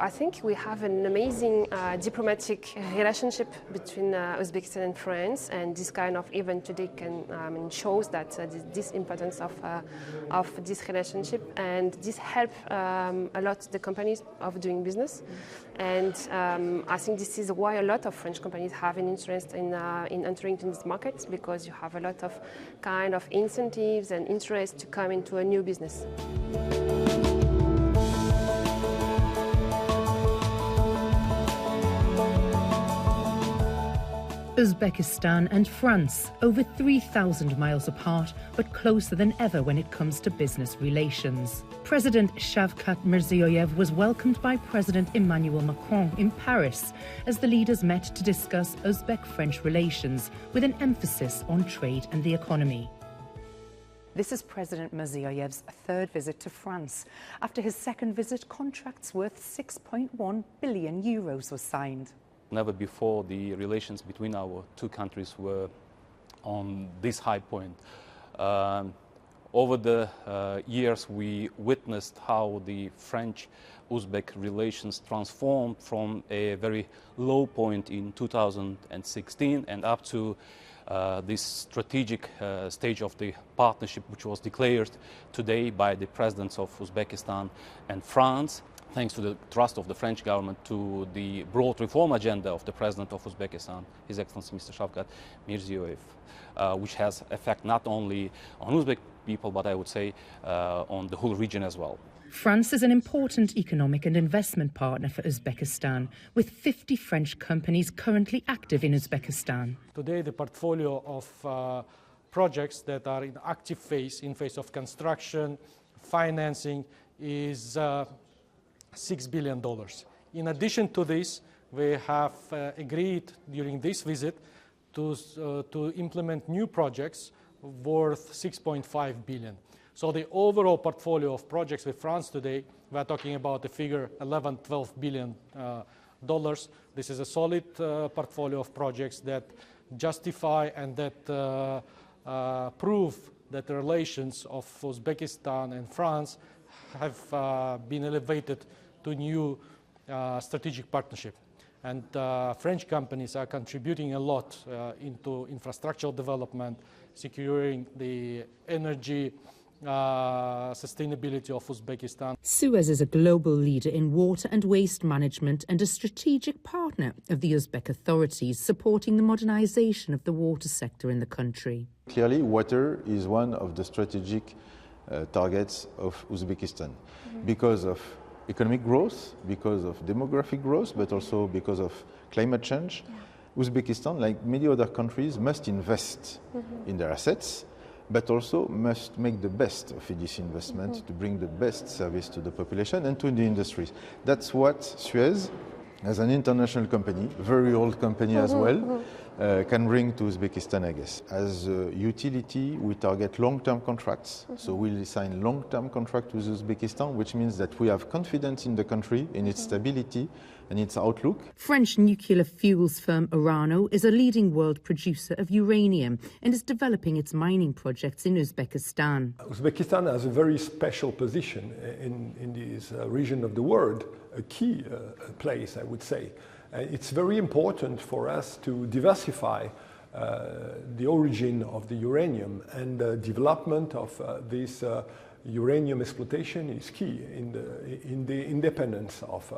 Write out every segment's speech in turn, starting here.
I think we have an amazing diplomatic relationship between Uzbekistan and France, and this kind of event today shows that this importance of this relationship, and this helps a lot the companies of doing business. And I think this is why a lot of French companies have an interest in entering into this market, because you have a lot of kind of incentives and interest to come into a new business. Uzbekistan and France, over 3,000 miles apart, but closer than ever when it comes to business relations. President Shavkat Mirziyoyev was welcomed by President Emmanuel Macron in Paris as the leaders met to discuss Uzbek-French relations with an emphasis on trade and the economy. This is President Mirziyoyev's third visit to France. After his second visit, contracts worth 6.1 billion euros were signed. Never before the relations between our two countries were on this high point. Over the years, we witnessed how the French-Uzbek relations transformed from a very low point in 2016 and up to this strategic stage of the partnership, which was declared today by the presidents of Uzbekistan and France, thanks to the trust of the French government to the broad reform agenda of the president of Uzbekistan, His Excellency Mr. Shavkat Mirziyoyev, which has effect not only on Uzbek people, but I would say on the whole region as well. France is an important economic and investment partner for Uzbekistan, with 50 French companies currently active in Uzbekistan. Today, the portfolio of projects that are in active phase, in phase of construction, financing, is $6 billion. In addition to this, we have agreed during this visit to implement new projects worth 6.5 billion. So the overall portfolio of projects with France today, we are talking about the figure 11-12 billion dollars. This is a solid portfolio of projects that justify and that prove that the relations of Uzbekistan and France have been elevated to new strategic partnership. And French companies are contributing a lot into infrastructural development, securing the energy sustainability of Uzbekistan. Suez is a global leader in water and waste management and a strategic partner of the Uzbek authorities, supporting the modernization of the water sector in the country. Clearly, water is one of the strategic targets of Uzbekistan because of economic growth, because of demographic growth, but also because of climate change. Uzbekistan, like many other countries, must invest in their assets, but also must make the best of this investment to bring the best service to the population and to the industries. That's what Suez, as an international company, very old company as well, can bring to Uzbekistan, I guess. As a utility, we target long-term contracts. So we'll sign long-term contract with Uzbekistan, which means that we have confidence in the country, in its stability and its outlook. French nuclear fuels firm Orano is a leading world producer of uranium and is developing its mining projects in Uzbekistan. Uzbekistan has a very special position in this region of the world, a key place, I would say. It's very important for us to diversify the origin of the uranium, and the development of this uranium exploitation is key in the independence of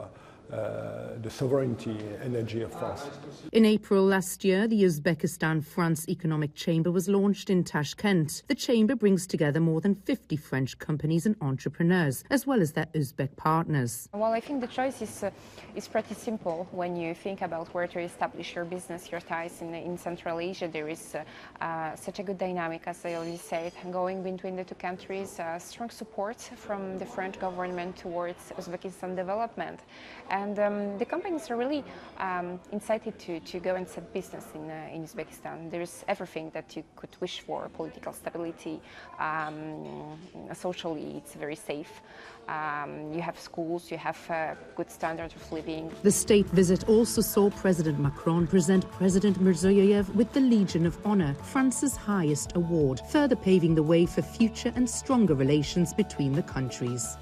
the sovereignty energy of France. In April last year, the Uzbekistan-France Economic Chamber was launched in Tashkent. The chamber brings together more than 50 French companies and entrepreneurs, as well as their Uzbek partners. Well, I think the choice is pretty simple. When you think about where to establish your business, your ties in Central Asia, there is such a good dynamic, as I already said, going between the two countries, strong support from the French government towards Uzbekistan development. And the companies are really incited to go and set business in Uzbekistan. There's everything that you could wish for: political stability, socially it's very safe. You have schools, you have good standards of living. The state visit also saw President Macron present President Mirziyoyev with the Legion of Honor, France's highest award, further paving the way for future and stronger relations between the countries.